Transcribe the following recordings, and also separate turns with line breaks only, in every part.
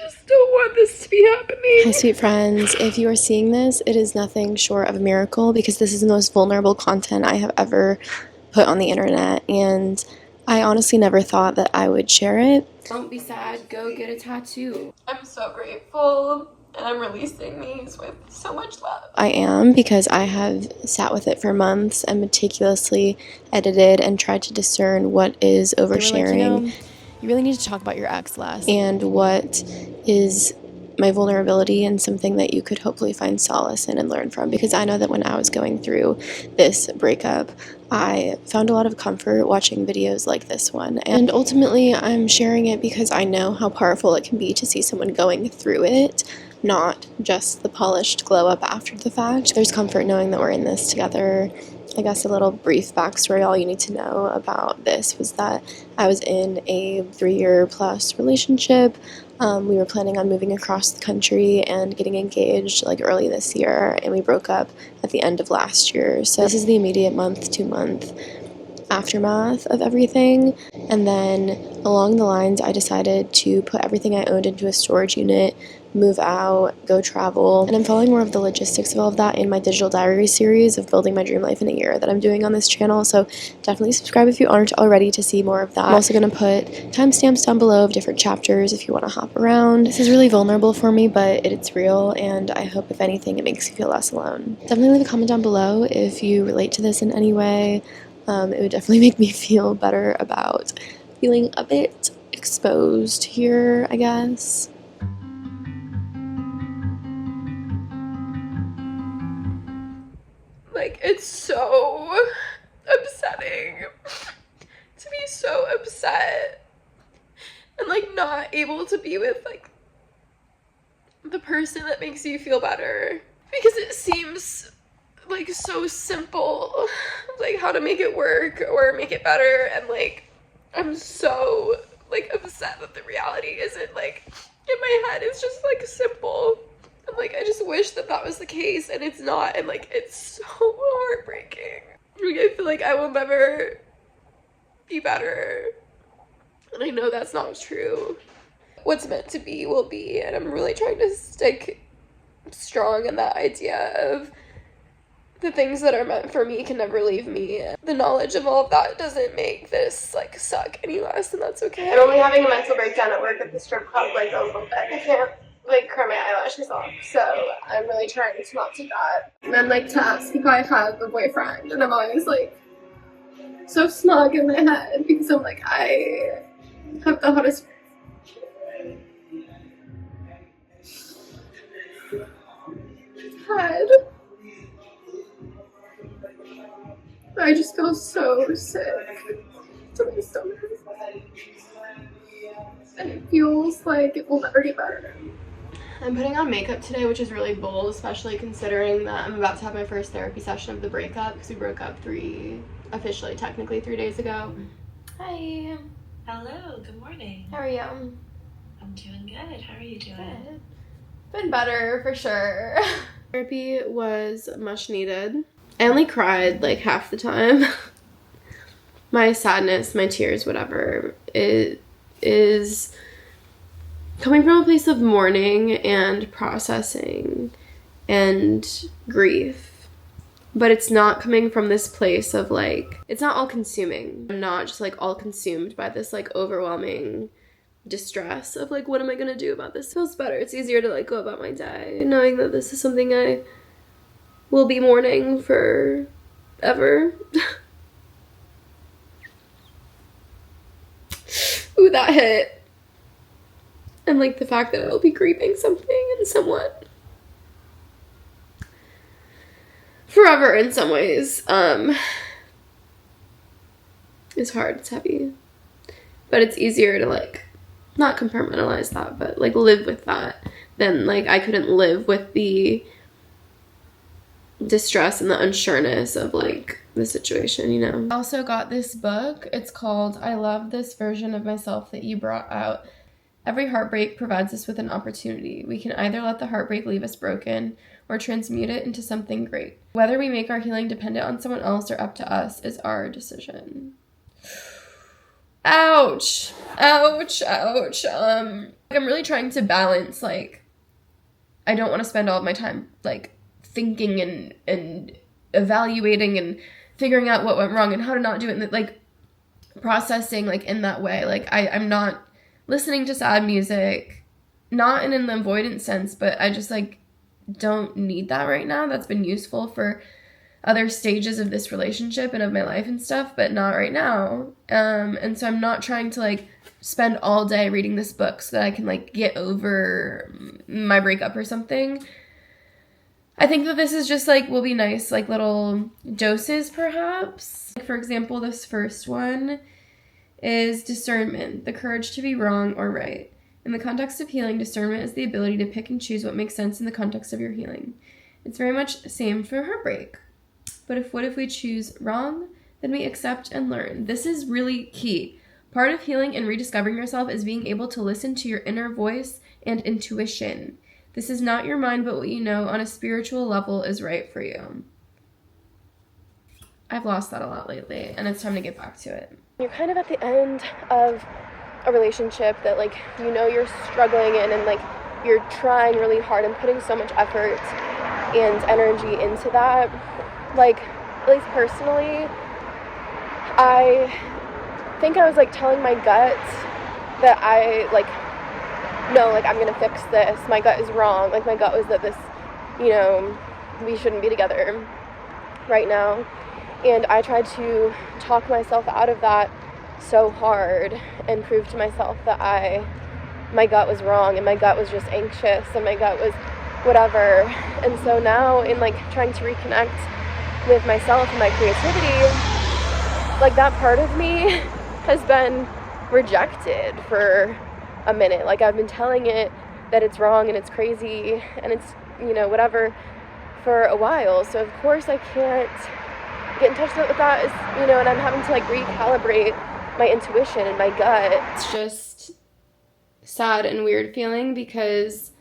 just don't want this to be happening.
Hi, sweet friends. If you are seeing this, it is nothing short of a miracle because this is the most vulnerable content I have ever put on the internet, and I honestly never thought that I would share it.
Don't be sad. Go get a tattoo. I'm so grateful, and I'm releasing these with so much love.
I am, because I have sat with it for months and meticulously edited and tried to discern what is oversharing.
You really need to talk about your ex less.
And what is my vulnerability and something that you could hopefully find solace in and learn from. Because I know that when I was going through this breakup, I found a lot of comfort watching videos like this one. And ultimately, I'm sharing it because I know how powerful it can be to see someone going through it, not just the polished glow up after the fact. There's comfort knowing that we're in this together. I guess a little brief backstory, all you need to know about this was that I was in a 3-year plus relationship. We were planning on moving across the country and getting engaged like early this year, and we broke up at the end of last year. So this is the immediate month-to-month aftermath of everything. And then along the lines, I decided to put everything I owned into a storage unit, move out, go travel, and I'm following more of the logistics of all of that in my digital diary series of building my dream life in a year that I'm doing on this channel. So definitely subscribe if you aren't already to see more of that. I'm also going to put timestamps down below of different chapters if you want to hop around. This is really vulnerable for me, but it's real, and I hope if anything it makes you feel less alone. Definitely leave a comment down below if you relate to this in any way. It would definitely make me feel better about feeling a bit exposed here, I guess.
Like, it's so upsetting to be so upset and like not able to be with like the person that makes you feel better, because it seems like so simple, like how to make it work or make it better, and like I'm so like upset that the reality isn't like in my head. It's just like simple, and like I just wish that that was the case, and it's not, and like it's so heartbreaking. Like, I feel like I will never be better, and I know that's not true. What's meant to be will be, and I'm really trying to stick strong in that idea of the things that are meant for me can never leave me. The knowledge of all of that doesn't make this like suck any less, and that's okay. I'm only having a mental breakdown at work at the strip club like a little bit. I can't like cry my eyelashes off, so I'm really trying to not do that. And then like to ask if I have a boyfriend, and I'm always like so smug in my head because I'm like, I have the hottest head. I just feel so sick to my stomach, and it feels like it will never get better. I'm putting on makeup today, which is really bold, especially considering that I'm about to have my first therapy session of the breakup, because we broke up technically 3 days ago. Hi.
Hello, good morning.
How are you?
I'm doing good. How are you doing?
Good. Been better for sure. Therapy was much needed. I only cried like half the time. My sadness, my tears, whatever, it is coming from a place of mourning and processing and grief. But it's not coming from this place of like, it's not all consuming. I'm not just like all consumed by this like overwhelming distress of like, what am I gonna do about this? It feels better. It's easier to like go about my day knowing that this is something I will be mourning forever. Ooh, that hit. And like the fact that I'll be grieving something and someone forever in some ways is hard. It's heavy, but it's easier to like not compartmentalize that, but like live with that than like I couldn't live with the distress and the unsureness of like the situation, you know. I also got this book. It's called I Love This Version of Myself That You Brought Out. Every heartbreak provides us with an opportunity. We can either let the heartbreak leave us broken or transmute it into something great. Whether we make our healing dependent on someone else or up to us is our decision. ouch, ouch, ouch. I'm really trying to balance, like, I don't want to spend all of my time, like, thinking and evaluating and figuring out what went wrong and how to not do it, and, like, processing, like, in that way. Like, I'm not listening to sad music, not in an avoidance sense, but I just, like, don't need that right now. That's been useful for other stages of this relationship and of my life and stuff, but not right now. And so I'm not trying to, like, spend all day reading this book so that I can, like, get over my breakup or something. I think that this is just, like, will be nice, like, little doses, perhaps. Like, for example, this first one is discernment, the courage to be wrong or right. In the context of healing, discernment is the ability to pick and choose what makes sense in the context of your healing. It's very much the same for heartbreak. But what if we choose wrong? Then we accept and learn. This is really key. Part of healing and rediscovering yourself is being able to listen to your inner voice and intuition. This is not your mind, but what you know on a spiritual level is right for you. I've lost that a lot lately, and it's time to get back to it.
You're kind of at the end of a relationship that, like, you know you're struggling in, and, like, you're trying really hard and putting so much effort and energy into that. Like, at least personally, I think I was, like, telling my gut that I, like, no, like, I'm gonna fix this. My gut is wrong. Like, my gut was that this, you know, we shouldn't be together right now. And I tried to talk myself out of that so hard and prove to myself that my gut was wrong and my gut was just anxious and my gut was whatever. And so now in, like, trying to reconnect with myself and my creativity, like, that part of me has been rejected for a minute. Like, I've been telling it that it's wrong and it's crazy and it's, you know, whatever for a while. So of course I can't get in touch with that, is, you know, and I'm having to, like, recalibrate my intuition and my gut.
It's just sad and weird feeling because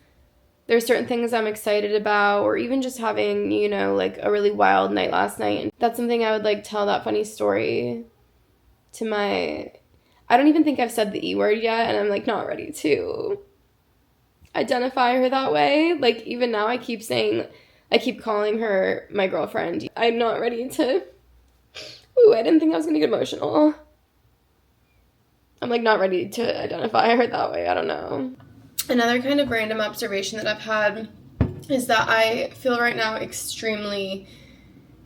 there's certain things I'm excited about, or even just having, you know, like, a really wild night last night. And that's something I would, like, tell that funny story to my, I don't even think I've said the E word yet, and I'm, like, not ready to identify her that way. Like, even now I keep calling her my girlfriend. I'm not ready to, I didn't think I was gonna get emotional. I'm, like, not ready to identify her that way. I don't know. Another kind of random observation that I've had is that I feel right now extremely,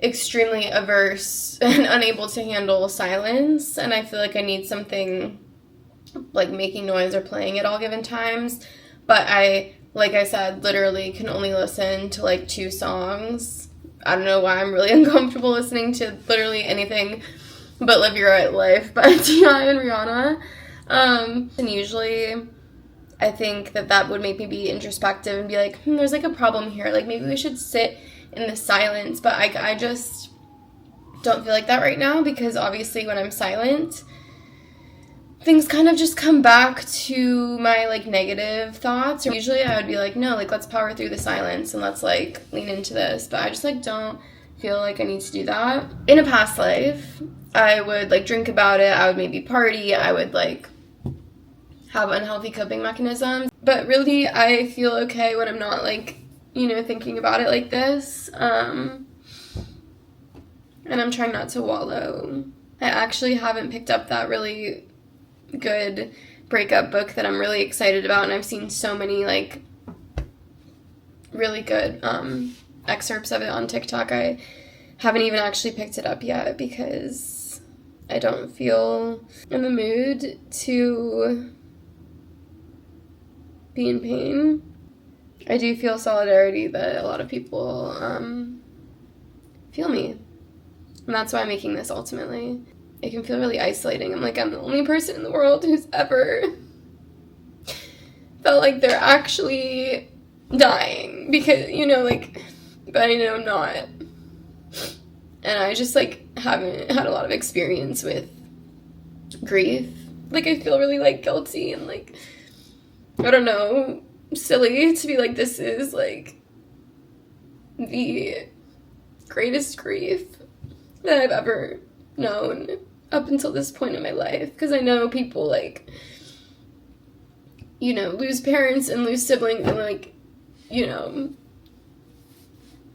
extremely averse and unable to handle silence. And I feel like I need something, like, making noise or playing at all given times. But I, like I said, literally can only listen to, like, 2 songs. I don't know why I'm really uncomfortable listening to literally anything but Live Your Right Life by T.I. and Rihanna. And usually I think that would make me be introspective and be like, there's, like, a problem here. Like, maybe we should sit in the silence. But I just don't feel like that right now, because obviously when I'm silent, things kind of just come back to my, like, negative thoughts. Or usually I would be like, no, like, let's power through the silence and let's, like, lean into this. But I just, like, don't feel like I need to do that. In a past life, I would, like, drink about it. I would maybe party. I would, like, have unhealthy coping mechanisms. But really, I feel okay when I'm not, like, you know, thinking about it like this. And I'm trying not to wallow. I actually haven't picked up that really good breakup book that I'm really excited about, and I've seen so many, like, really good excerpts of it on TikTok. I haven't even actually picked it up yet because I don't feel in the mood to be in pain. I do feel solidarity that a lot of people feel me, and that's why I'm making this ultimately. It can feel really isolating. I'm the only person in the world who's ever felt like they're actually dying, because, you know, like, but I know I'm not. And I just, like, haven't had a lot of experience with grief. Like, I feel really, like, guilty and, like, I don't know, silly to be like, this is, like, the greatest grief that I've ever known. up until this point in my life, because I know people, like, you know, lose parents and lose siblings and, like, you know,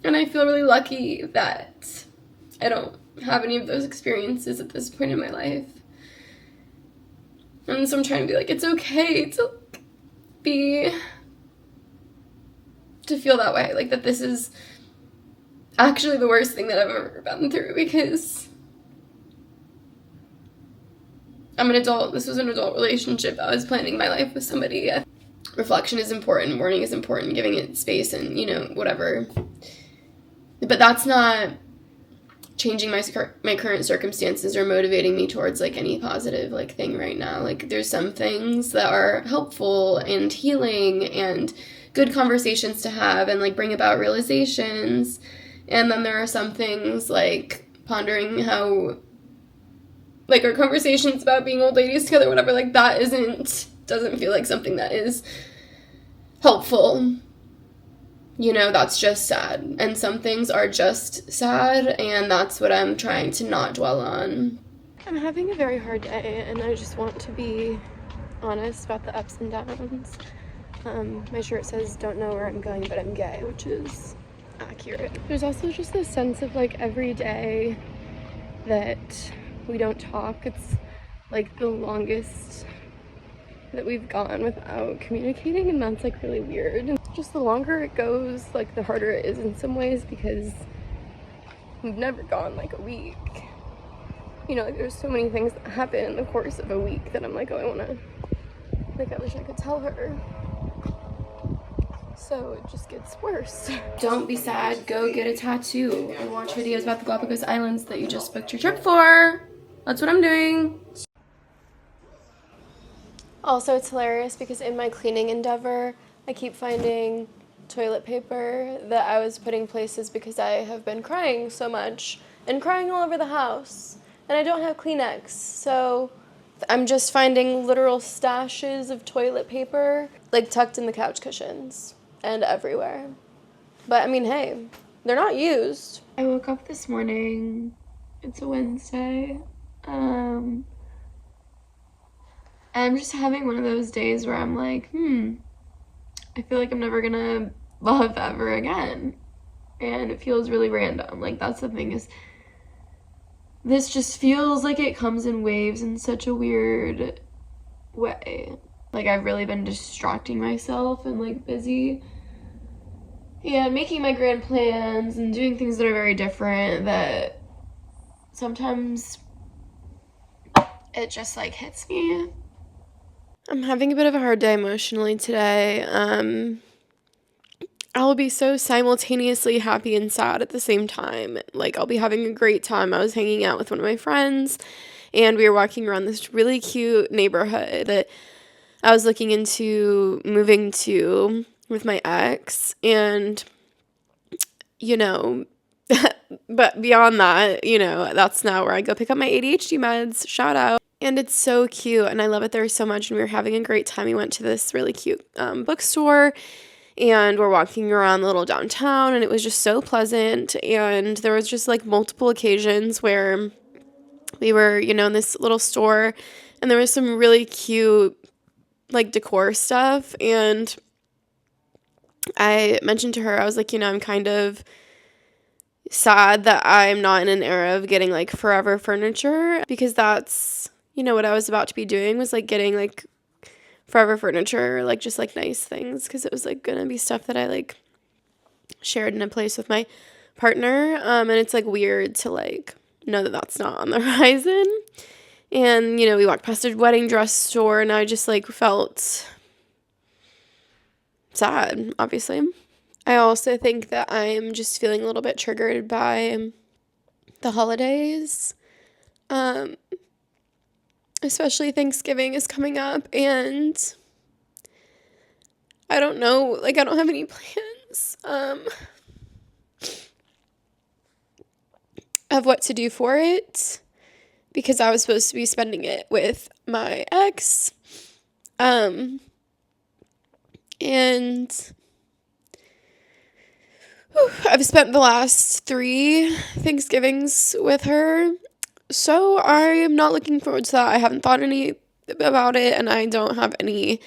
and I feel really lucky that I don't have any of those experiences at this point in my life. And so I'm trying to be like, it's okay to feel that way, like that this is actually the worst thing that I've ever been through, because I'm an adult. This was an adult relationship. I was planning my life with somebody. Reflection is important, mourning is important, giving it space and, you know, whatever. But that's not changing my current circumstances or motivating me towards, like, any positive, like, thing right now. Like, there's some things that are helpful and healing and good conversations to have and, like, bring about realizations. And then there are some things, like, pondering how, like, our conversations about being old ladies together, whatever, like, that doesn't feel like something that is helpful. You know, that's just sad. And some things are just sad, and that's what I'm trying to not dwell on.
I'm having a very hard day, and I just want to be honest about the ups and downs. My shirt says, "Don't know where I'm going, but I'm gay," which is accurate. There's also just this sense of, like, every day that we don't talk, it's like the longest that we've gone without communicating, and that's, like, really weird. And just the longer it goes, like, the harder it is in some ways, because we've never gone, like, a week. You know, like, there's so many things that happen in the course of a week that I'm like, oh, I wish I could tell her. So it just gets worse.
Don't be sad. Go get a tattoo and watch videos about the Galapagos Islands that you just booked your trip for. That's what I'm doing.
Also, it's hilarious because in my cleaning endeavor, I keep finding toilet paper that I was putting places because I have been crying so much and crying all over the house. And I don't have Kleenex, so I'm just finding literal stashes of toilet paper, like, tucked in the couch cushions and everywhere. But, I mean, hey, they're not used. I woke up this morning. It's a Wednesday. I'm just having one of those days where I'm like, I feel like I'm never gonna love ever again. And it feels really random. Like, that's the thing, is this just feels like it comes in waves in such a weird way. Like, I've really been distracting myself and, like, busy and making my grand plans and doing things that are very different, that sometimes it just, like, hits me. I'm having a bit of a hard day emotionally today. I'll be so simultaneously happy and sad at the same time. Like, I'll be having a great time. I was hanging out with one of my friends, and we were walking around this really cute neighborhood that I was looking into moving to with my ex, and, you know, but beyond that, you know, that's now where I go pick up my ADHD meds. Shout out. And it's so cute, and I love it there so much, and we were having a great time. We went to this really cute bookstore, and we're walking around the little downtown, and it was just so pleasant. And there was just, like, multiple occasions where we were, you know, in this little store, and there was some really cute, like, decor stuff. And I mentioned to her, I was like, you know, I'm kind of sad that I'm not in an era of getting, like, forever furniture, because that's, you know, what I was about to be doing was, like, getting, like, forever furniture, like, just, like, nice things, because it was, like, gonna be stuff that I, like, shared in a place with my partner, and it's, like, weird to, like, know that that's not on the horizon. And, you know, we walked past a wedding dress store, and I just, like, felt sad, obviously. I also think that I'm just feeling a little bit triggered by the holidays. Especially Thanksgiving is coming up, and I don't know, like, I don't have any plans of what to do for it, because I was supposed to be spending it with my ex, and I've spent the last 3 Thanksgivings with her,
So I am not looking forward to that. I haven't thought any about it, and I don't have any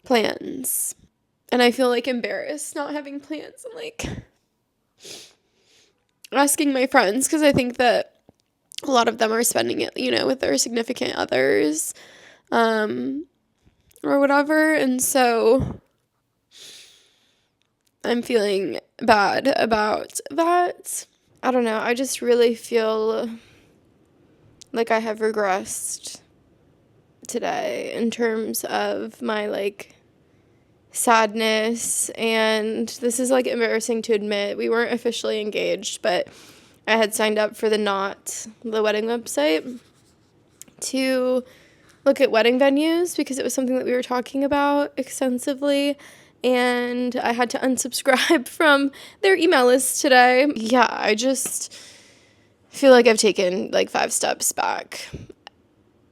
plans. And I feel like embarrassed not having plans and like asking my friends, because I think that a lot of them are spending it, you know, with their significant others, or whatever. And so I'm feeling bad about that. I don't know. I just really feel like I have regressed today in terms of my like sadness, and this is like embarrassing to admit. We weren't officially engaged, but I had signed up for the wedding website, to look at wedding venues because it was something that we were talking about extensively, and I had to unsubscribe from their email list today. Yeah, I just feel like I've taken like 5 steps back,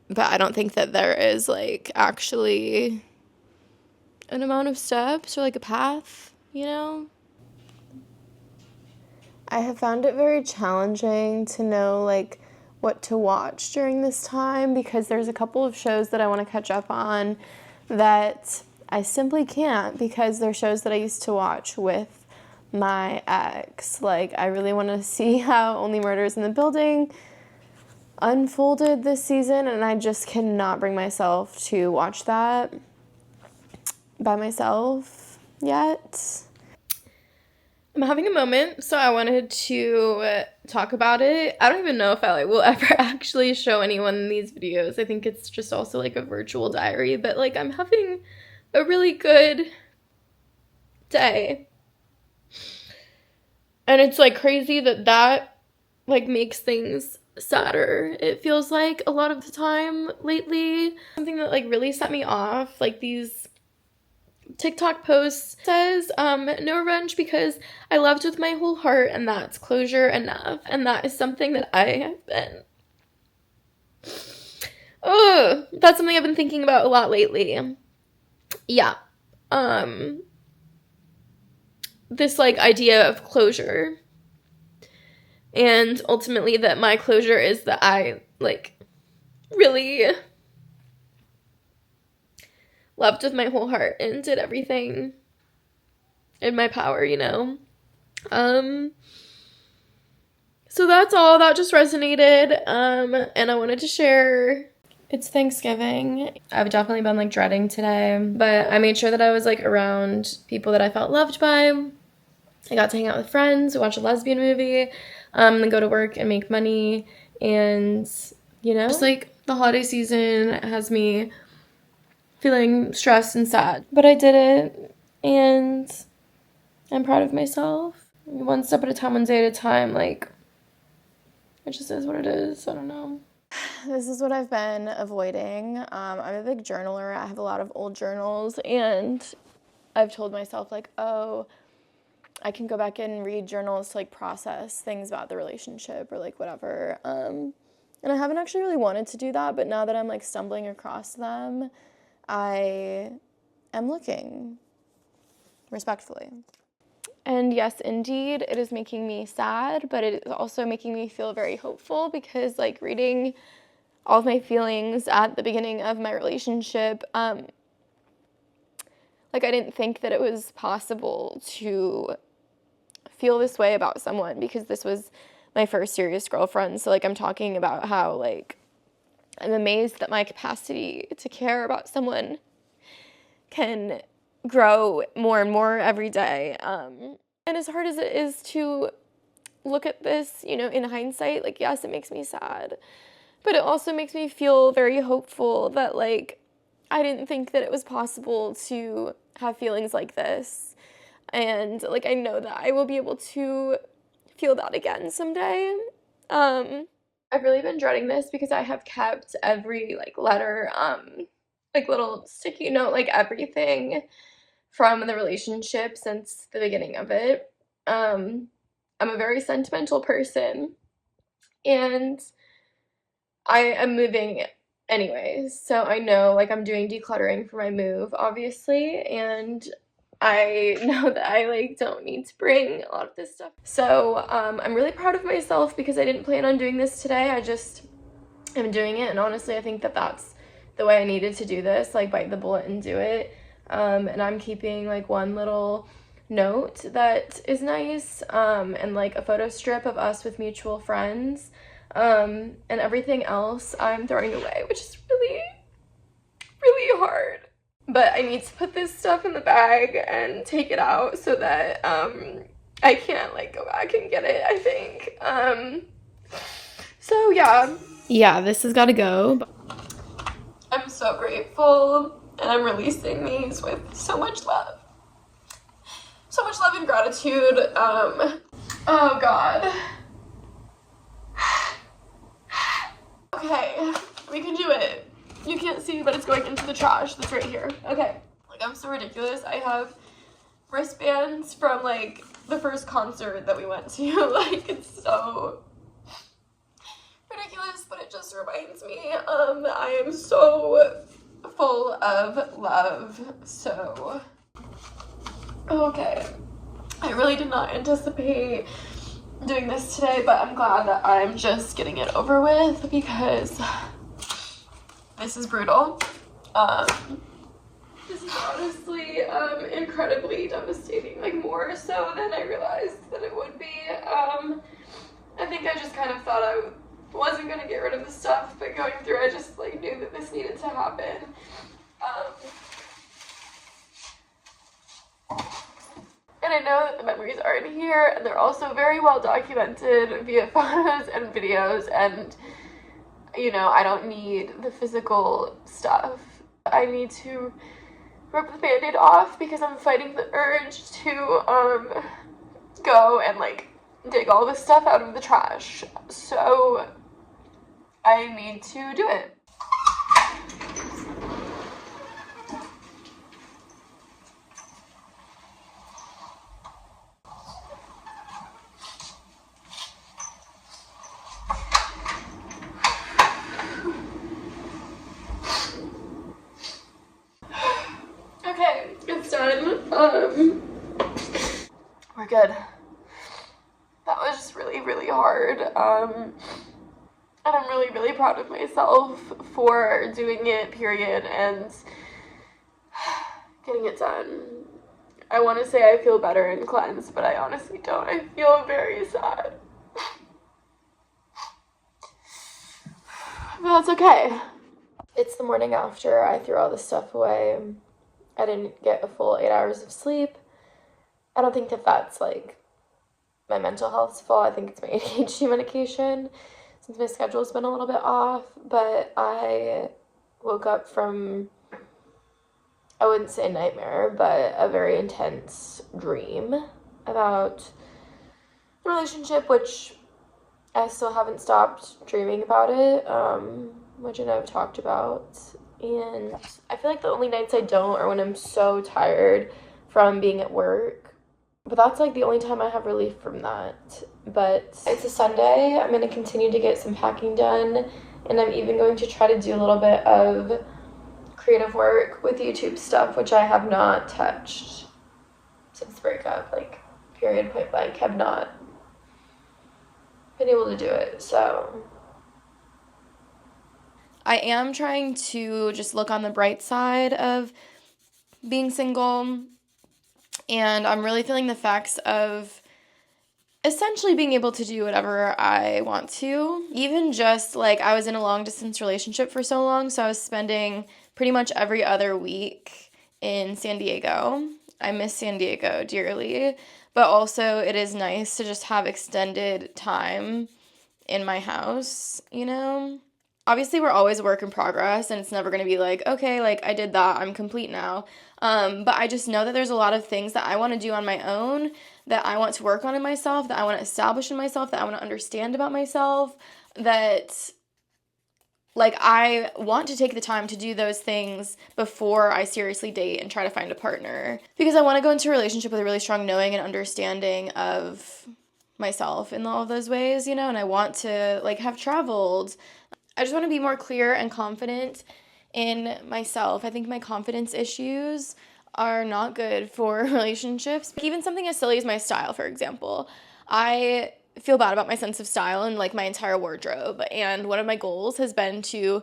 but I don't think that there is like actually an amount of steps or like a path, you know? I have found it very challenging to know like what to watch during this time, because there's a couple of shows that I want to catch up on that I simply can't, because they're shows that I used to watch with my ex. Like, I really want to see how Only Murders in the Building unfolded this season, and I just cannot bring myself to watch that by myself yet. I'm having a moment, so I wanted to talk about it. I don't even know if I will ever actually show anyone these videos. I think it's just also like a virtual diary, but like I'm having a really good day. And it's like crazy that like makes things sadder. It feels like a lot of the time lately. Something that like really set me off, like these TikTok post says, no revenge because I loved with my whole heart, and that's closure enough. And that is something that I have been, that's something I've been thinking about a lot lately. Yeah. This like idea of closure, and ultimately that my closure is that I like really loved with my whole heart and did everything in my power, you know? So that's all. That just resonated, and I wanted to share. It's Thanksgiving. I've definitely been like dreading today, but I made sure that I was like around people that I felt loved by. I got to hang out with friends, watch a lesbian movie, then go to work and make money, and, you know, just like the holiday season has me feeling stressed and sad. But I did it, and I'm proud of myself. One step at a time, one day at a time, like, it just is what it is. I don't know. This is what I've been avoiding. I'm a big journaler. I have a lot of old journals, and I've told myself, like, oh, I can go back and read journals to, like, process things about the relationship or, like, whatever. And I haven't actually really wanted to do that, but now that I'm, like, stumbling across them, I am looking respectfully. And yes, indeed, it is making me sad, but it is also making me feel very hopeful, because, like, reading all of my feelings at the beginning of my relationship, like, I didn't think that it was possible to feel this way about someone, because this was my first serious girlfriend. So, like, I'm talking about how, like, I'm amazed that my capacity to care about someone can grow more and more every day. And as hard as it is to look at this, you know, in hindsight, like, yes, it makes me sad, but it also makes me feel very hopeful that, like, I didn't think that it was possible to have feelings like this. And, like, I know that I will be able to feel that again someday. I've really been dreading this because I have kept every, like, letter, like, little sticky note, like, everything from the relationship since the beginning of it. I'm a very sentimental person, and I am moving anyways, so I know, like, I'm doing decluttering for my move, obviously, and I know that I like don't need to bring a lot of this stuff. So I'm really proud of myself because I didn't plan on doing this today. I just am doing it, and honestly I think that that's the way I needed to do this, like bite the bullet and do it. And I'm keeping like one little note that is nice, and like a photo strip of us with mutual friends, and everything else I'm throwing away, which is really, really hard. But I need to put this stuff in the bag and take it out so that I can't like go back and get it, I think. So
Yeah, this has got to go.
I'm so grateful, and I'm releasing these with so much love. So much love and gratitude. Oh God. Okay, we can do it. You can't see, but it's going into the trash that's right here. Okay. Like, I'm so ridiculous. I have wristbands from like the first concert that we went to. Like, it's so ridiculous, but it just reminds me I am so full of love. So okay, I really did not anticipate doing this today, but I'm glad that I'm just getting it over with because this is brutal. This is honestly incredibly devastating, like more so than I realized that it would be. I think I just kind of thought I wasn't gonna get rid of the stuff, but going through I just like knew that this needed to happen. And I know that the memories are in here, and they're also very well documented via photos and videos, and you know, I don't need the physical stuff. I need to rip the band-aid off because I'm fighting the urge to go and like dig all this stuff out of the trash. So I need to do it. Okay, it's done. We're good. That was just really, really hard. And I'm really, really proud of myself for doing it, period, and getting it done. I want to say I feel better and cleansed, but I honestly don't. I feel very sad. But that's okay. It's the morning after I threw all this stuff away. I didn't get a full 8 hours of sleep. I don't think that that's like my mental health's fault. I think it's my ADHD medication since my schedule's been a little bit off. But I woke up from, I wouldn't say nightmare, but a very intense dream about the relationship, which I still haven't stopped dreaming about it, which I know I've talked about. And I feel like the only nights I don't are when I'm so tired from being at work. But that's like the only time I have relief from that. But it's a Sunday. I'm going to continue to get some packing done. And I'm even going to try to do a little bit of creative work with YouTube stuff, which I have not touched since breakup. Like, period, point blank. Have not been able to do it. So
I am trying to just look on the bright side of being single, and I'm really feeling the facts of essentially being able to do whatever I want to. Even just like I was in a long distance relationship for so long, so I was spending pretty much every other week in San Diego. I miss San Diego dearly, but also it is nice to just have extended time in my house, you know? Obviously, we're always a work in progress, and it's never going to be like, okay, like, I did that, I'm complete now. But I just know that there's a lot of things that I want to do on my own, that I want to work on in myself, that I want to establish in myself, that I want to understand about myself, that, like, I want to take the time to do those things before I seriously date and try to find a partner. Because I want to go into a relationship with a really strong knowing and understanding of myself in all of those ways, you know, and I want to, like, have traveled. I just want to be more clear and confident in myself. I think my confidence issues are not good for relationships. Like, even something as silly as my style, for example. I feel bad about my sense of style and like my entire wardrobe, and one of my goals has been to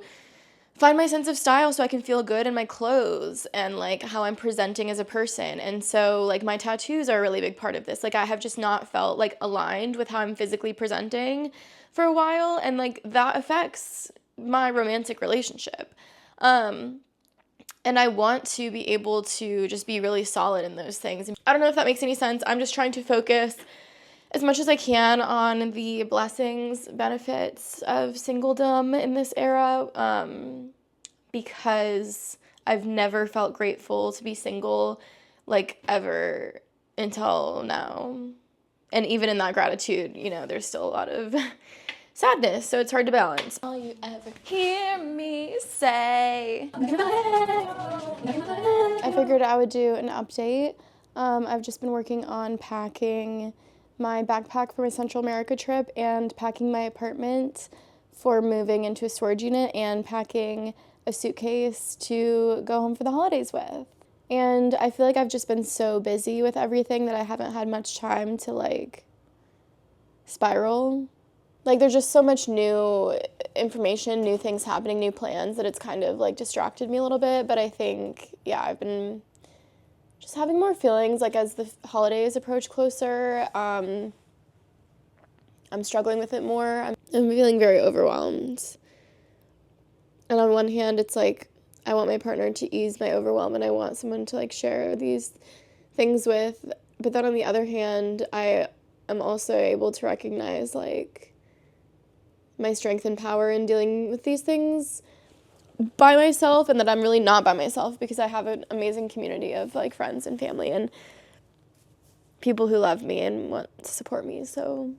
find my sense of style so I can feel good in my clothes and like how I'm presenting as a person. And so like my tattoos are a really big part of this. Like I have just not felt like aligned with how I'm physically presenting for a while, and like that affects my romantic relationship. And I want to be able to just be really solid in those things. I don't know if that makes any sense. I'm just trying to focus as much as I can on the blessings, benefits of singledom in this era, because I've never felt grateful to be single, like, ever until now. And even in that gratitude, you know, there's still a lot of sadness, so it's hard to balance. All you ever hear me say. I figured I would do an update. I've just been working on packing my backpack for my Central America trip and packing my apartment for moving into a storage unit and packing a suitcase to go home for the holidays with. And I feel like I've just been so busy with everything that I haven't had much time to like spiral. Like there's just so much new information, new things happening, new plans that it's kind of like distracted me a little bit. But I think, yeah, I've been just having more feelings like as the holidays approach closer. I'm struggling with it more. I'm feeling very overwhelmed. And on one hand, it's like I want my partner to ease my overwhelm and I want someone to like share these things with. But then on the other hand, I am also able to recognize like my strength and power in dealing with these things by myself, and that I'm really not by myself because I have an amazing community of like friends and family and people who love me and want to support me. So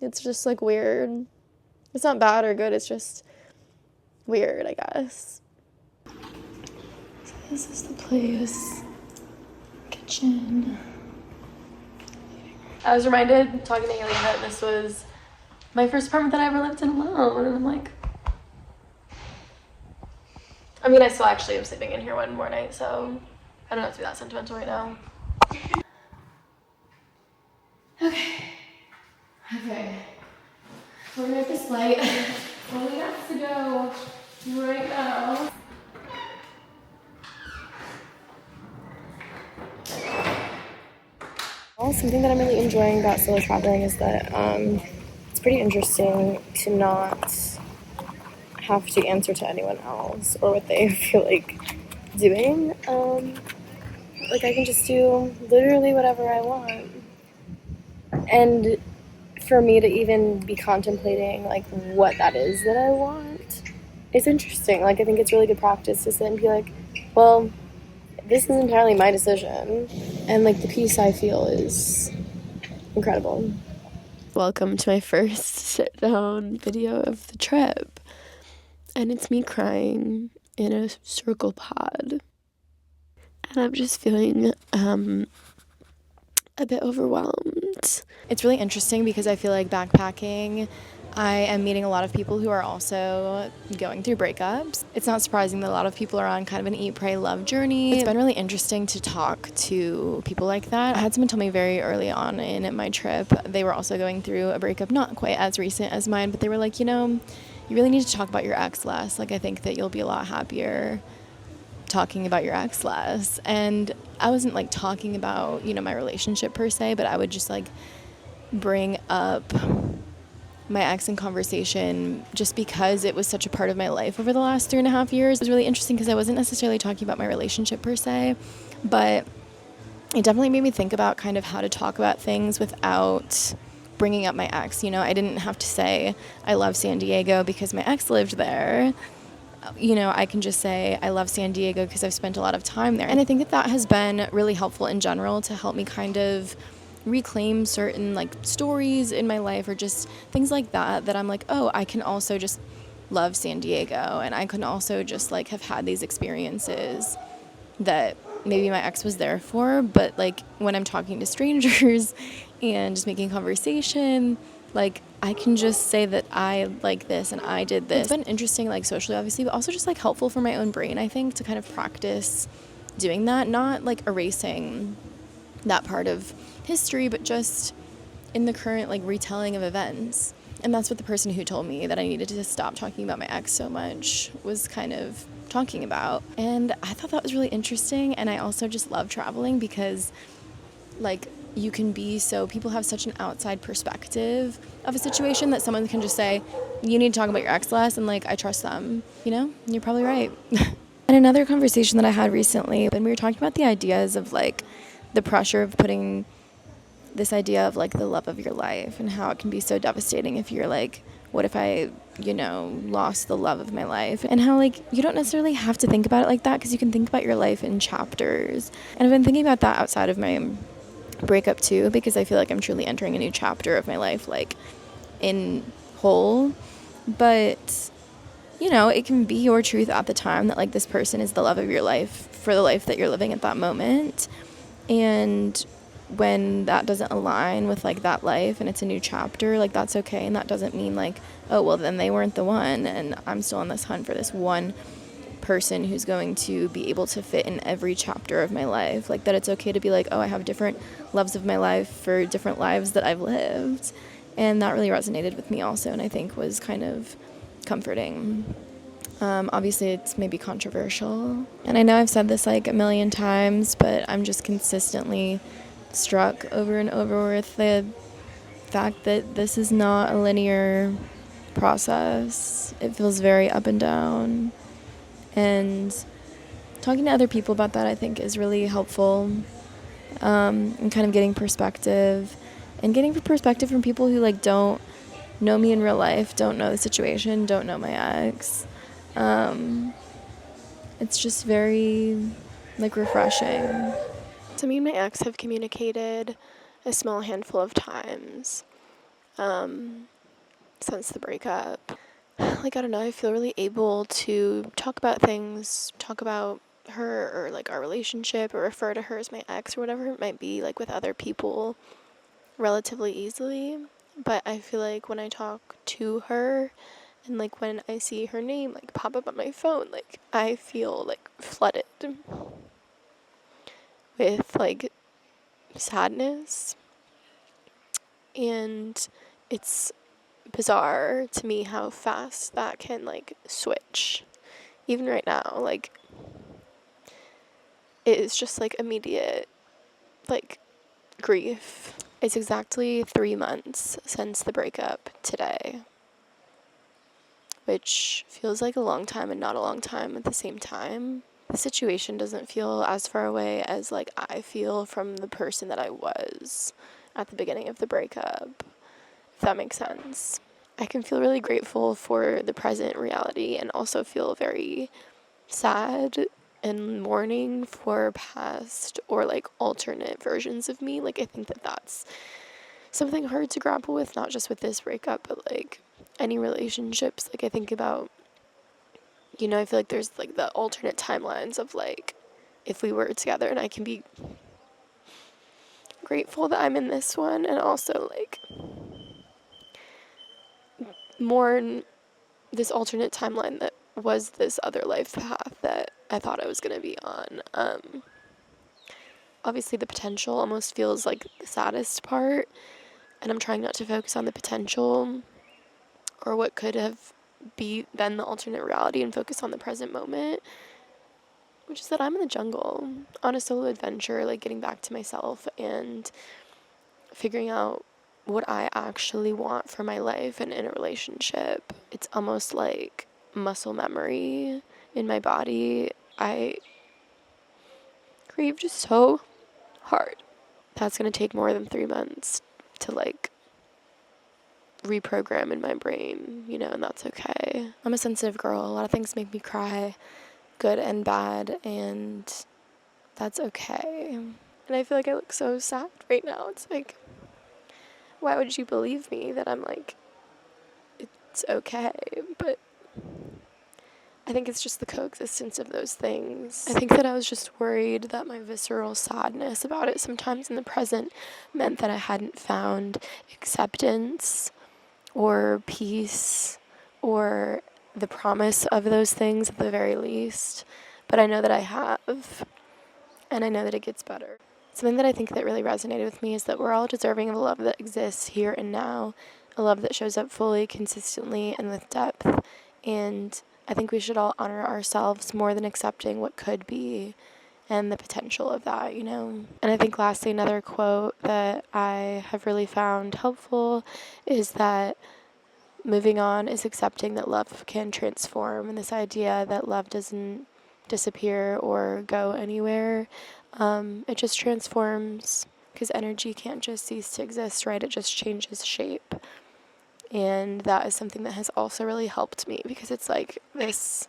it's just like weird. It's not bad or good, it's just weird, I guess. So this is the place. Kitchen. I was reminded, talking to Alien, that this was my first apartment that I ever lived in alone, and I'm like, I mean, I still actually am sleeping in here one more night, so I don't have to be that sentimental right now. Okay. We're gonna have this flight. Only has to go right now.
Well, something that I'm really enjoying about solo traveling is that it's pretty interesting to not have to answer to anyone else or what they feel like doing. Like I can just do literally whatever I want. And for me to even be contemplating like what that is that I want is interesting. Like I think it's really good practice to sit and be like, well, this is entirely my decision. And like the peace I feel is incredible. Welcome to my first sit down video of the trip. And it's me crying in a circle pod. And I'm just feeling a bit overwhelmed. It's really interesting because I feel like backpacking, I am meeting a lot of people who are also going through breakups. It's not surprising that a lot of people are on kind of an eat, pray, love journey. It's been really interesting to talk to people like that. I had someone tell me very early on in my trip, they were also going through a breakup, not quite as recent as mine, but they were like, you know, you really need to talk about your ex less. Like, I think that you'll be a lot happier talking about your ex less. And I wasn't like talking about, you know, my relationship per se, but I would just like bring up my ex in conversation just because it was such a part of my life over the last 3.5 years. It was really interesting because I wasn't necessarily talking about my relationship per se, but it definitely made me think about kind of how to talk about things without bringing up my ex. You know, I didn't have to say I love San Diego because my ex lived there. You know, I can just say I love San Diego because I've spent a lot of time there. And I think that that has been really helpful in general to help me kind of reclaim certain like stories in my life or just things like that, that I'm like, oh, I can also just love San Diego, and I can also just like have had these experiences that maybe my ex was there for, but like when I'm talking to strangers and just making conversation, like I can just say that I like this and I did this. It's been interesting, like socially obviously, but also just like helpful for my own brain, I think, to kind of practice doing that, not like erasing that part of history, but just in the current like retelling of events. And that's what the person who told me that I needed to stop talking about my ex so much was kind of talking about. And I thought that was really interesting. And I also just love traveling because like you can be so, people have such an outside perspective of a situation that someone can just say, you need to talk about your ex less, and like I trust them, you know? And you're probably right. And another conversation that I had recently, when we were talking about the ideas of like the pressure of putting this idea of like the love of your life and how it can be so devastating if you're like, what if I, lost the love of my life? And how like you don't necessarily have to think about it like that, because you can think about your life in chapters. And I've been thinking about that outside of my breakup too, because I feel like I'm truly entering a new chapter of my life, like in whole. But it can be your truth at the time that like this person is the love of your life for the life that you're living at that moment. And when that doesn't align with like that life and it's a new chapter, like that's okay. And that doesn't mean like, oh, well then they weren't the one and I'm still on this hunt for this one person who's going to be able to fit in every chapter of my life. Like that it's okay to be like, oh, I have different loves of my life for different lives that I've lived. And that really resonated with me also, and I think was kind of comforting. Obviously, it's maybe controversial. And I know I've said this like a million times, but I'm just consistently struck over and over with the fact that this is not a linear process. It feels very up and down. And talking to other people about that, I think, is really helpful. And kind of getting perspective. And getting perspective from people who like don't know me in real life, don't know the situation, don't know my ex. It's just very like refreshing. So me and my ex have communicated a small handful of times since the breakup. Like, I don't know, I feel really able to talk about things, talk about her or like our relationship, or refer to her as my ex or whatever it might be, like with other people relatively easily. But I feel like when I talk to her and like when I see her name like pop up on my phone, like I feel like flooded with like sadness. And it's bizarre to me how fast that can like switch. Even right now, like it is just like immediate like grief. It's exactly 3 months since the breakup today, which feels like a long time and not a long time at the same time. The situation doesn't feel as far away as like I feel from the person that I was at the beginning of the breakup, if that makes sense. I can feel really grateful for the present reality and also feel very sad and mourning for past or like alternate versions of me. Like I think that that's something hard to grapple with, not just with this breakup, but like any relationships. Like I think about, I feel like there's like the alternate timelines of like if we were together, and I can be grateful that I'm in this one and also like mourn this alternate timeline that was this other life path that I thought I was going to be on. Obviously the potential almost feels like the saddest part, and I'm trying not to focus on the potential or what could have been the alternate reality and focus on the present moment, which is that I'm in the jungle on a solo adventure, like getting back to myself and figuring out what I actually want for my life and in a relationship. It's almost like muscle memory in my body. I grieved so hard. That's going to take more than 3 months to like reprogram in my brain, and that's okay. I'm a sensitive girl. A lot of things make me cry, good and bad, and that's okay. And I feel like I look so sad right now. It's like, why would you believe me that I'm like, it's okay? But I think it's just the coexistence of those things. I think that I was just worried that my visceral sadness about it sometimes in the present meant that I hadn't found acceptance or peace or the promise of those things at the very least. But I know that I have. and I know that it gets better. Something that I think that really resonated with me is that we're all deserving of a love that exists here and now, a love that shows up fully, consistently, and with depth. And I think we should all honor ourselves more than accepting what could be and the potential of that, you know. And I think lastly, another quote that I have really found helpful is that moving on is accepting that love can transform, and this idea that love doesn't disappear or go anywhere. It just transforms because energy can't just cease to exist, right? It just changes shape. And that is something that has also really helped me, because it's like this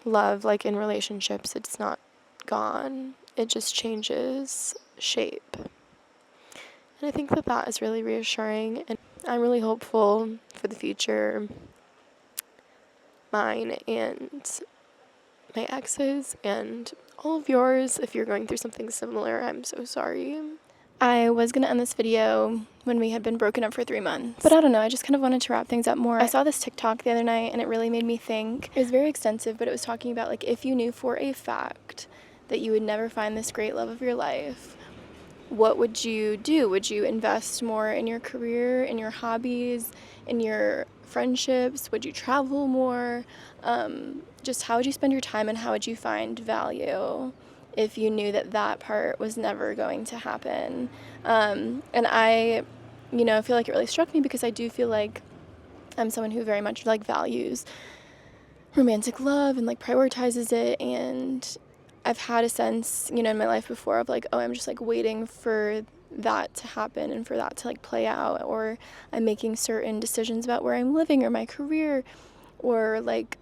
love, like in relationships, it's not gone. It just changes shape. And I think that that is really reassuring, and I'm really hopeful for the future, mine and my exes and all of yours. If you're going through something similar, I'm so sorry. I was going to end this video when we had been broken up for 3 months, but I don't know, I just kind of wanted to wrap things up more. I saw this TikTok the other night and it really made me think. It was very extensive, but it was talking about like, if you knew for a fact that you would never find this great love of your life, what would you do? Would you invest more in your career, in your hobbies, in your friendships? Would you travel more? Just how would you spend your time, and how would you find value if you knew that that part was never going to happen? And I, feel like it really struck me, because I do feel like I'm someone who very much like values romantic love and like prioritizes it, and I've had a sense, in my life before of like, oh, I'm just like waiting for that to happen and for that to like play out, or I'm making certain decisions about where I'm living or my career or like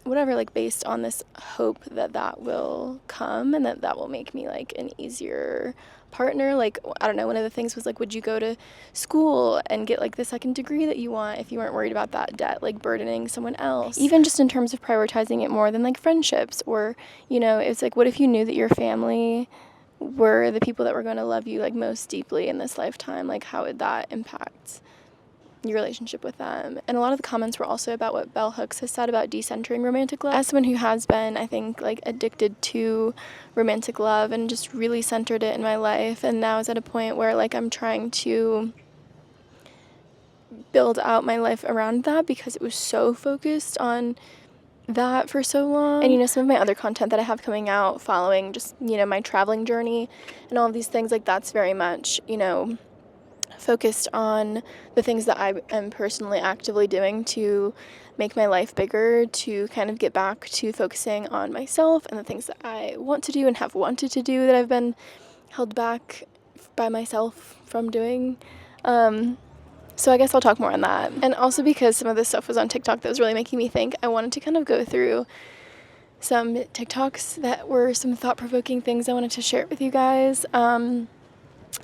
whatever, like based on this hope that that will come and that will make me like an easier partner. Like, I don't know, one of the things was like, would you go to school and get like the second degree that you want if you weren't worried about that debt like burdening someone else? Even just in terms of prioritizing it more than like friendships, or it's like, what if you knew that your family were the people that were going to love you like most deeply in this lifetime? Like, how would that impact your relationship with them? And a lot of the comments were also about what Bell Hooks has said about decentering romantic love. As someone who has been, I think, like addicted to romantic love and just really centered it in my life, and now is at a point where like I'm trying to build out my life around that, because it was so focused on that for so long. And some of my other content that I have coming out following just my traveling journey and all of these things, like that's very much focused on the things that I am personally actively doing to make my life bigger, to kind of get back to focusing on myself and the things that I want to do and have wanted to do that I've been held back by myself from doing. So I guess I'll talk more on that. And also, because some of this stuff was on TikTok that was really making me think, I wanted to kind of go through some TikToks that were some thought-provoking things I wanted to share with you guys. I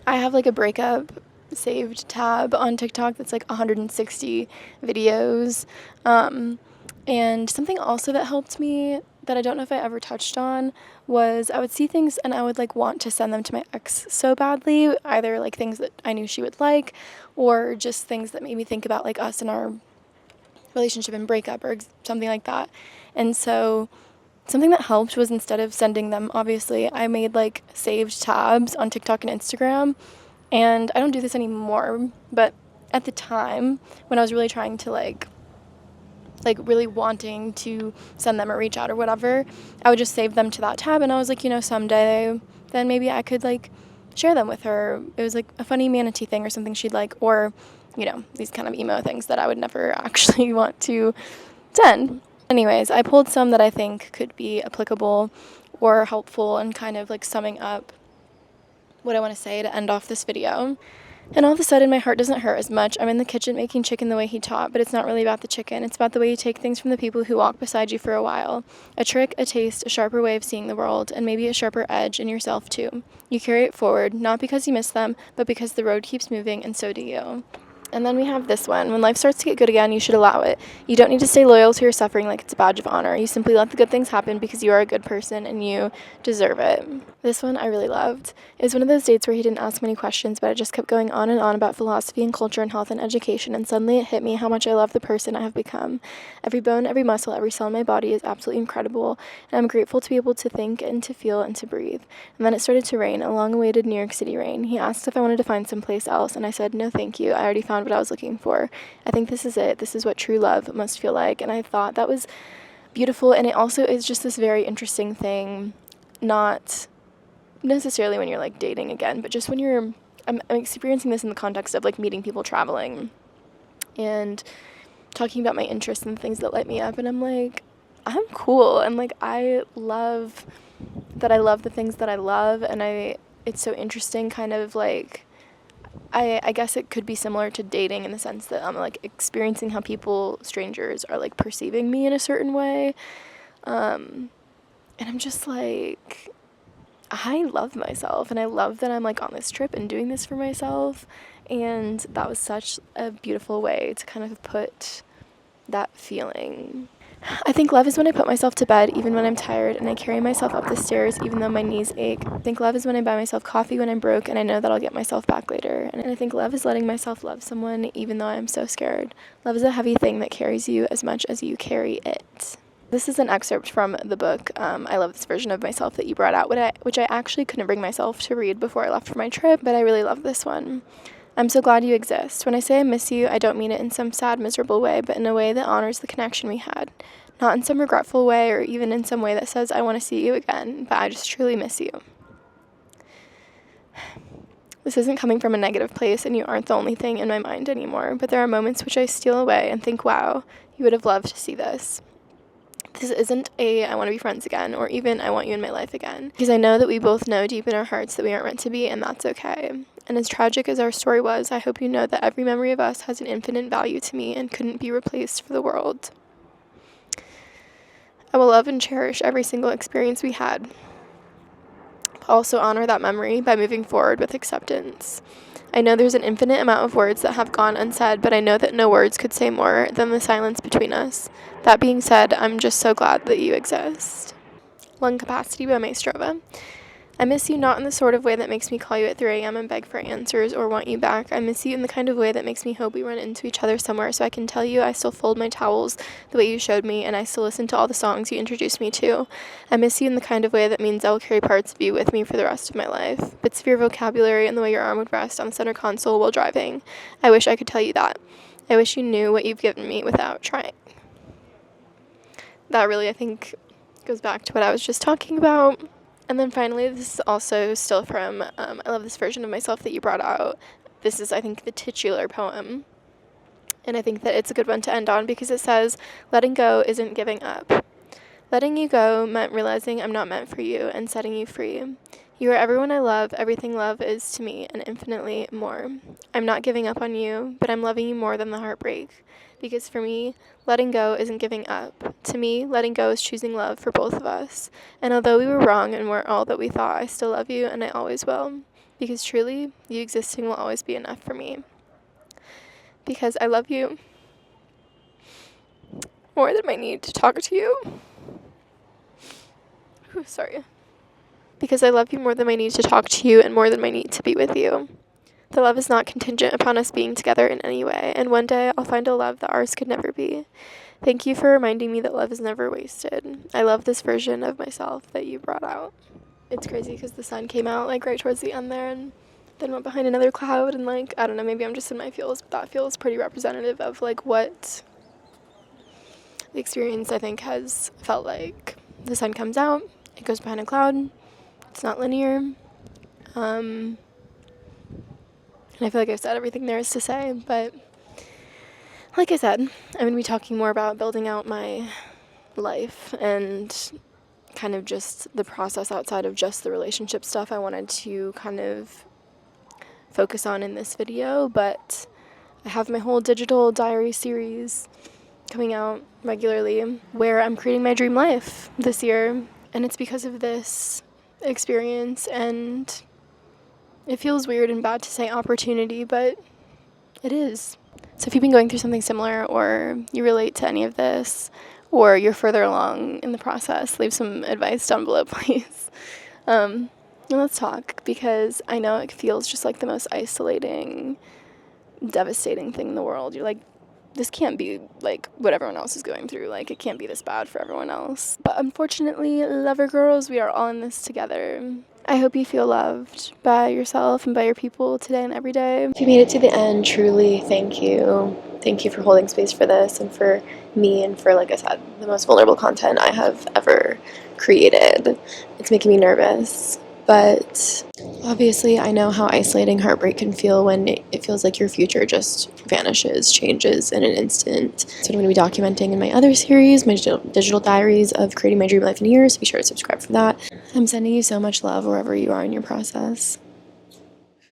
have like a breakup saved tab on TikTok that's like 160 videos. And something also that helped me that I don't know if I ever touched on was I would see things and I would like want to send them to my ex so badly, either like things that I knew she would like, or just things that made me think about like us and our relationship and breakup or something like that. And so something that helped was, instead of sending them, obviously, I made like saved tabs on TikTok and Instagram. And I don't do this anymore, but at the time when I was really trying to like really wanting to send them or reach out or whatever, I would just save them to that tab, and I was like, someday then maybe I could like share them with her. It was like a funny manatee thing or something she'd like, or these kind of emo things that I would never actually want to send. Anyways, I pulled some that I think could be applicable or helpful and kind of like summing up what I want to say to end off this video. And all of a sudden, my heart doesn't hurt as much. I'm in the kitchen making chicken the way he taught, but it's not really about the chicken. It's about the way you take things from the people who walk beside you for a while. A trick, a taste, a sharper way of seeing the world, and maybe a sharper edge in yourself too. You carry it forward, not because you miss them, but because the road keeps moving, and so do you. And then we have this one. When life starts to get good again, you should allow it. You don't need to stay loyal to your suffering like it's a badge of honor. You simply let the good things happen because you are a good person and you deserve it. This one I really loved. It was one of those dates where he didn't ask many questions, but it just kept going on and on about philosophy and culture and health and education, and suddenly it hit me how much I love the person I have become. Every bone, every muscle, every cell in my body is absolutely incredible, and I'm grateful to be able to think and to feel and to breathe. And then it started to rain, a long-awaited New York City rain. He asked if I wanted to find someplace else, and I said, no thank you, I already found what I was looking for. I think this is it. This is what true love must feel like. And I thought that was beautiful, and it also is just this very interesting thing, not necessarily when you're like dating again, but just when I'm experiencing this in the context of like meeting people, traveling, and talking about my interests and things that light me up, and I'm like, I'm cool, and like I love the things that I love, and it's so interesting, kind of like I guess it could be similar to dating in the sense that I'm like experiencing how strangers are like perceiving me in a certain way, and I'm just like, I love myself, and I love that I'm like on this trip and doing this for myself, and that was such a beautiful way to kind of put that feeling. I think love is when I put myself to bed even when I'm tired, and I carry myself up the stairs even though my knees ache. I think love is when I buy myself coffee when I'm broke and I know that I'll get myself back later. And I think love is letting myself love someone even though I'm so scared. Love is a heavy thing that carries you as much as you carry it. This is an excerpt from the book, I Love This Version of Myself that you brought out, which I actually couldn't bring myself to read before I left for my trip, but I really love this one. I'm so glad you exist. When I say I miss you, I don't mean it in some sad, miserable way, but in a way that honors the connection we had. Not in some regretful way or even in some way that says I want to see you again, but I just truly miss you. This isn't coming from a negative place, and you aren't the only thing in my mind anymore, but there are moments which I steal away and think, wow, you would have loved to see this. This isn't I want to be friends again, or even I want you in my life again, because I know that we both know deep in our hearts that we aren't meant to be, and that's okay. And as tragic as our story was, I hope you know that every memory of us has an infinite value to me and couldn't be replaced for the world. I will love and cherish every single experience we had. Also honor that memory by moving forward with acceptance. I know there's an infinite amount of words that have gone unsaid, but I know that no words could say more than the silence between us. That being said, I'm just so glad that you exist. Lung Capacity by Maestrova. I miss you not in the sort of way that makes me call you at 3 a.m. and beg for answers or want you back. I miss you in the kind of way that makes me hope we run into each other somewhere so I can tell you I still fold my towels the way you showed me, and I still listen to all the songs you introduced me to. I miss you in the kind of way that means I will carry parts of you with me for the rest of my life. Bits of your vocabulary and the way your arm would rest on the center console while driving. I wish I could tell you that. I wish you knew what you've given me without trying. That really, I think, goes back to what I was just talking about. And then finally, this is also still from I Love This Version of Myself that you brought out. This is, I think, the titular poem. And I think that it's a good one to end on because it says, letting go isn't giving up. Letting you go meant realizing I'm not meant for you and setting you free. You are everyone I love, everything love is to me, and infinitely more. I'm not giving up on you, but I'm loving you more than the heartbreak. Because for me, letting go isn't giving up. To me, letting go is choosing love for both of us. And although we were wrong and weren't all that we thought, I still love you and I always will. Because truly, you existing will always be enough for me. Because I love you more than my need to talk to you. Sorry. Because I love you more than my need to talk to you and more than my need to be with you. The love is not contingent upon us being together in any way, and one day I'll find a love that ours could never be. Thank you for reminding me that love is never wasted. I love this version of myself that you brought out. It's crazy because the sun came out like right towards the end there and then went behind another cloud, and like, I don't know, maybe I'm just in my feels, but that feels pretty representative of like what the experience I think has felt like. The sun comes out, it goes behind a cloud, it's not linear, and I feel like I've said everything there is to say, but like I said, I'm going to be talking more about building out my life and kind of just the process outside of just the relationship stuff I wanted to kind of focus on in this video, but I have my whole digital diary series coming out regularly where I'm creating my dream life this year, and it's because of this experience, and it feels weird and bad to say opportunity, but It is. So if you've been going through something similar, or you relate to any of this, or you're further along in the process, leave some advice down below, please. And let's talk, because I know it feels just like the most isolating, devastating thing in the world. You're like, this can't be like what everyone else is going through. Like, it can't be this bad for everyone else. But unfortunately, lover girls, we are all in this together. I hope you feel loved by yourself and by your people today and every day. If you made it to the end, truly thank you. Thank you for holding space for this and for me and for, like I said, the most vulnerable content I have ever created. It's making me nervous. But obviously, I know how isolating heartbreak can feel when it feels like your future just vanishes, changes in an instant. So I'm going to be documenting in my other series, my digital diaries of creating my dream life in a year, so be sure to subscribe for that. I'm sending you so much love wherever you are in your process.